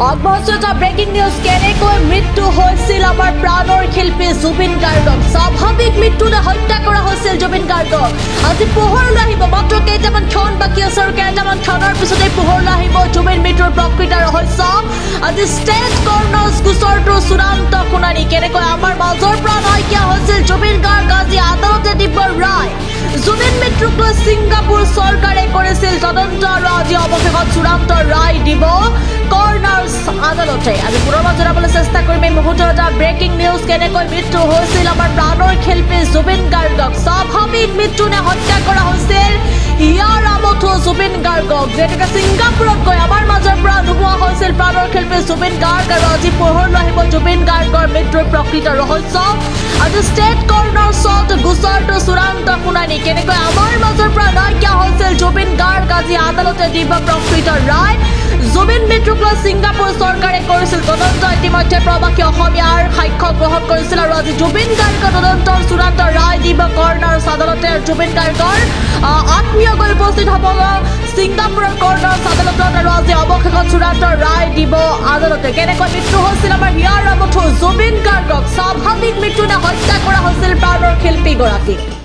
আগবঢ়াইছো breaking news. কেনেকৈ মৃত্যু হৈছিল আমাৰ প্ৰাণৰ শিল্পী জুবিন গাৰ্গক। স্বাভাৱিক মৃত্যুৰে হত্যা কৰা হৈছিল জুবিন গাৰ্গক। আজি পোহৰলৈ আহিব, মাত্ৰ কেইটামান ক্ষণ বাকী আছে আৰু কেইটামান ক্ষণৰ পিছতে পোহৰলৈ আহিব জুবিন মৃত্যুৰ প্ৰকৃত ৰহস্য। আজি ষ্টেট কৰ্ণাৰ্ছ গোচৰটোৰ চূড়ান্ত শুনানি। কেনেকৈ আমাৰ মাজৰ পৰা নাইকিয়া হৈছিল জুবিন গাৰ্গ, আজি আদালতে দিব ৰায়। জুবিন মৃত্যুক লৈ ছিংগাপুৰ চৰকাৰে কৰিছিল তদন্ত আৰু আজি অৱশেষত চূড়ান্ত ৰায় দিব কৰ্ণাৰ্ছ আদালতে। আজি পুনৰ জনাবলৈ চেষ্টা কৰিম এই মুহূৰ্তত এটা ব্ৰেকিং নিউজ। কেনেকৈ মৃত্যু হৈছিল আমাৰ প্ৰাণৰ শিল্পী জুবিন গাৰ্গক। স্বাভাৱিক মৃত্যুৰে হত্যা কৰা হৈছিল ইয়াৰ আমঠু জুবিন গাৰ্গক। যেনেকৈ ছিংগাপুৰত গৈ আমাৰ মাজৰ পৰা নোহোৱা হৈছিল প্ৰাণৰ শিল্পী জুবিন গাৰ্গ আৰু আজি পোহৰলৈ আহিব জুবিন গাৰ্গৰ মৃত্যুৰ প্ৰকৃত ৰহস্য। আজি ষ্টেট কৰ্ণাৰ্ছত গোচৰটো চূড়ান্ত শুনানি। কেনেকৈ আমাৰ মাজৰ পৰা নাইকিয়া হৈছিল জুবিন গাৰ্গ, আজি আদালতে দিব প্ৰকৃত ৰায়। জুবিন মৃত্যুক লৈ ছিংগাপুৰ চৰকাৰে কৰিছিল তদন্ত। ইতিমধ্যে প্ৰবাসী অসমীয়াৰ সাক্ষ্য গ্ৰহণ কৰিছিল আৰু আজি জুবিন গাৰ্গৰ তদন্তৰ চূড়ান্ত ৰায় দিব কৰ্ণাৰ্ছ আদালতে। জুবিন গাৰ্গৰ আত্মীয় গৈ উপস্থিত হ'ব ছিংগাপুৰৰ কৰ্ণাৰ্ছ আদালতত আৰু আজি অৱশেষত চূড়ান্ত ৰায় দিব আদালতে। কেনেকৈ মৃত্যু হৈছিল আমাৰ হিয়াৰ আমঠু জুবিন গাৰ্গক। স্বাভাৱিক মৃত্যুৰে হত্যা কৰা হৈছিল প্ৰাণৰ শিল্পীগৰাকীক।